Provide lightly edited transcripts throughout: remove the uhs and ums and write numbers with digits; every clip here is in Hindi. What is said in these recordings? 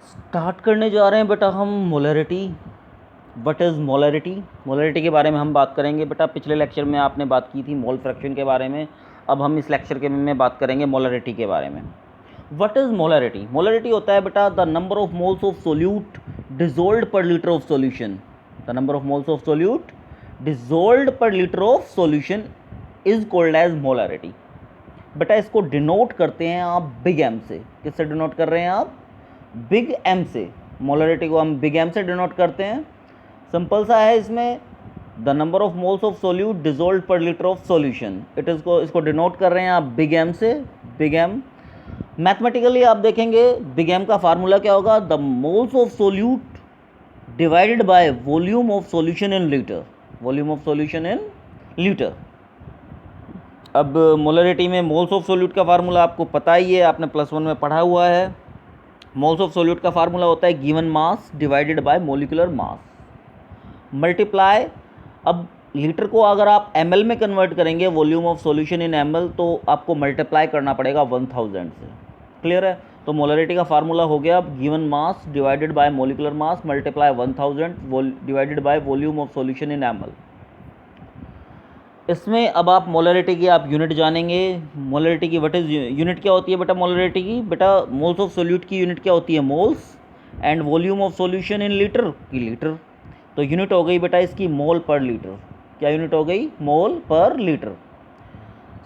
स्टार्ट करने जा रहे हैं बेटा हम molarity. What is molarity? Molarity के बारे में हम बात करेंगे बेटा। पिछले लेक्चर में आपने बात की थी मोल फ्रैक्शन के बारे में, अब हम इस लेक्चर के में बात करेंगे मोलरिटी के बारे में। What is molarity? मोलरिटी होता है बेटा the number of moles of solute dissolved per litre of solution. The number of moles of solute dissolved per litre of solution is called as molarity. बेटा इसको डिनोट करते हैं आप बिग एम से। किससे डिनोट कर रहे हैं आप? बिग एम से। मोलरिटी को हम बिग एम से डिनोट करते हैं। सिंपल सा है, इसमें the number of moles of solute dissolve per litre of solution it is को इसको डिनोट कर रहे हैं आप बिग एम से। बिग एम मैथमेटिकली आप देखेंगे बिग एम का फार्मूला क्या होगा? The moles of solute divided by volume of solution in litre. Volume of solution in litre. अब मोलरिटी में मोल्स ऑफ सोल्यूट का फार्मूला आपको पता ही है, आपने +1 में पढ़ा हुआ है। मोल्स ऑफ सोल्यूट का फार्मूला होता है given mass divided by molecular mass multiply. अब लीटर को अगर आप ml में कन्वर्ट करेंगे, volume of solution in ml, तो आपको मल्टीप्लाई करना पड़ेगा 1000 से। क्लियर है? तो मोलरिटी का फार्मूला हो गया given mass divided by molecular mass multiply 1000 divided by volume of solution in ml। इसमें अब आप मोलरिटी की आप यूनिट जानेंगे। मोलरिटी की व्हाट इज यूनिट क्या होती है बेटा? मोलरिटी की बेटा मोल्स ऑफ सोल्यूट की यूनिट क्या होती है? Moles. And volume of solution in litre की लीटर। तो यूनिट हो गई बेटा इसकी मोल पर लीटर। क्या यूनिट हो गई? मोल पर लीटर।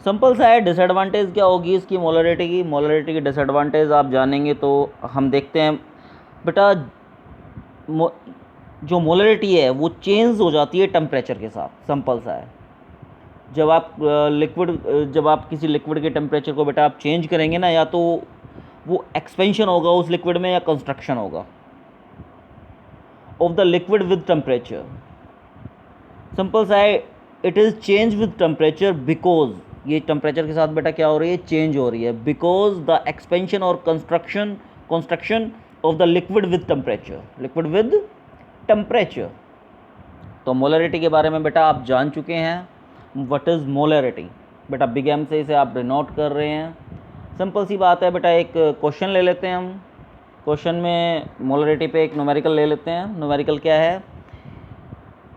सिंपल सा है। डिसएडवांटेज क्या होगी इसकी मोलरिटी की? मोलरिटी की डिसएडवांटेज आप जानेंगे तो हम देखते हैं बेटा जो मोलरिटी है वो चेंज हो जाती है टेम्परेचर के साथ। सिंपल सा है। जब आप किसी लिक्विड के टेम्परेचर को बेटा आप चेंज करेंगे ना, या तो वो एक्सपेंशन होगा उस लिक्विड में या कंस्ट्रक्शन होगा of the liquid with temperature. Simple सा है, it is change with temperature because ये टेम्परेचर के साथ बेटा क्या हो रही है? चेंज हो रही है। बिकॉज द एक्सपेंशन और construction of the liquid with temperature. Liquid with temperature. तो मोलरिटी के बारे में बेटा आप जान चुके हैं। What is molarity? बेटा बिग एम से इसे आप डिनोट कर रहे हैं। सिंपल सी बात है बेटा। एक क्वेश्चन ले लेते हैं हम। क्वेश्चन में मोलरिटी पे एक न्यूमेरिकल ले लेते हैं। न्यूमेरिकल क्या है?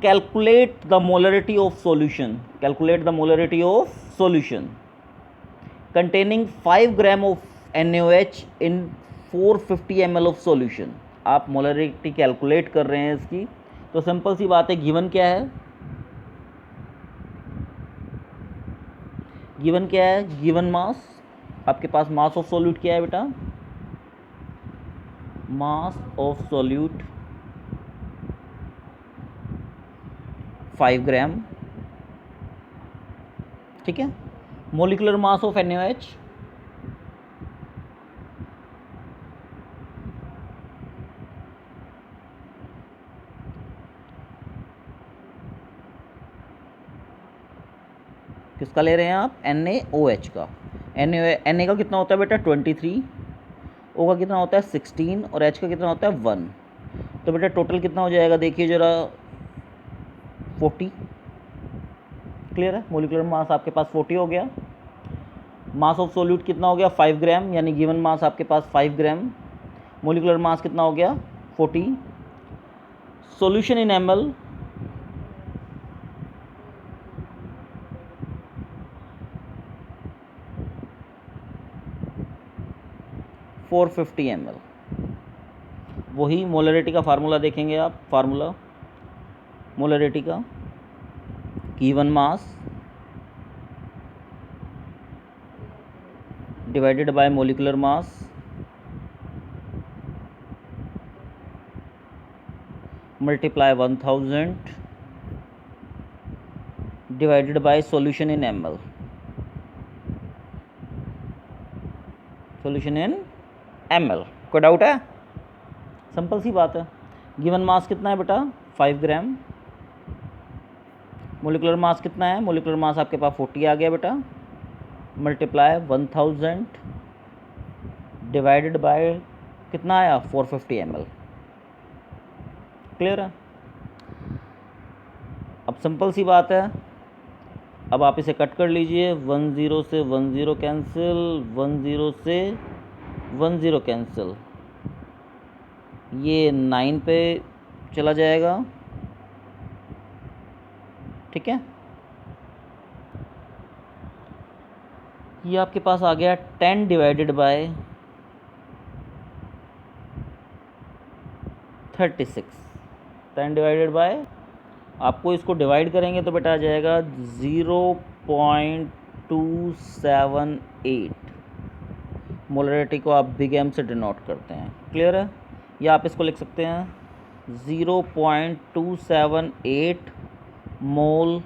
Calculate the molarity of solution. Calculate the molarity of solution containing 5 gram of NaOH in 450 ml of solution. आप मोलरिटी कैलकुलेट कर रहे हैं इसकी। तो सिंपल सी बात है, गिवन क्या है? गिवन क्या है? Given mass. आपके पास मास ऑफ सॉल्यूट क्या है बेटा? मास ऑफ सॉल्यूट 5 ग्राम। ठीक है। मोलिकुलर मास ऑफ NaOH किसका ले रहे हैं आप? NaOH का। Na का कितना होता है बेटा? 23। O का कितना होता है? 16। और H का कितना होता है? 1। तो बेटा टोटल कितना हो जाएगा देखिए ज़रा? 40। क्लियर है? मोलिकुलर मास आपके पास 40 हो गया। मास ऑफ सोल्यूट कितना हो गया? 5 ग्राम। यानी गिवन मास आपके पास 5 ग्राम। मोलिकुलर मास कितना हो गया? 40। Solution in ml 450 ml। वही मोलरिटी का फार्मूला देखेंगे आप। फार्मूला मोलरिटी का given mass divided by molecular mass multiply 1000 divided by solution in ml। Solution in ml। कोई डाउट है? सिंपल सी बात है। गिवन मास कितना है बेटा? 5 ग्राम। मोलिकुलर मास कितना है? मोलिकुलर मास आपके पास 40 आ गया बेटा। मल्टीप्लाई 1000 डिवाइडेड बाय कितना आया? 450 ml। क्लियर है? अब सिंपल सी बात है, अब आप इसे कट कर लीजिए। 10 से 10 कैंसिल, 10 से 10 कैंसिल। ये 9 पे चला जाएगा, ठीक है। ये आपके पास आ गया 10 डिवाइडेड बाय 36। 10 डिवाइडेड बाय, आपको इसको डिवाइड करेंगे तो बेटा आ जाएगा 0.278। मोलरिटी को आप बिग एम से डिनोट करते हैं, क्लियर है। या आप इसको लिख सकते हैं 0.278 मोल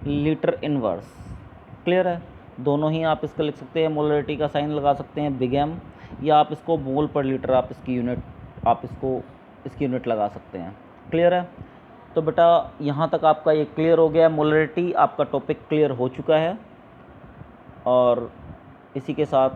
लीटर इनवर्स, क्लियर है। दोनों ही आप इसको लिख सकते हैं, मोलरिटी का साइन लगा सकते हैं बिग एम, या आप इसको मोल पर लीटर, आप इसकी यूनिट लगा सकते हैं, क्लियर है। तो बेटा यहाँ तक आपका ये क्लियर हो गया, मोलरिटी आपका टॉपिक क्लियर हो चुका है। और इसी के साथ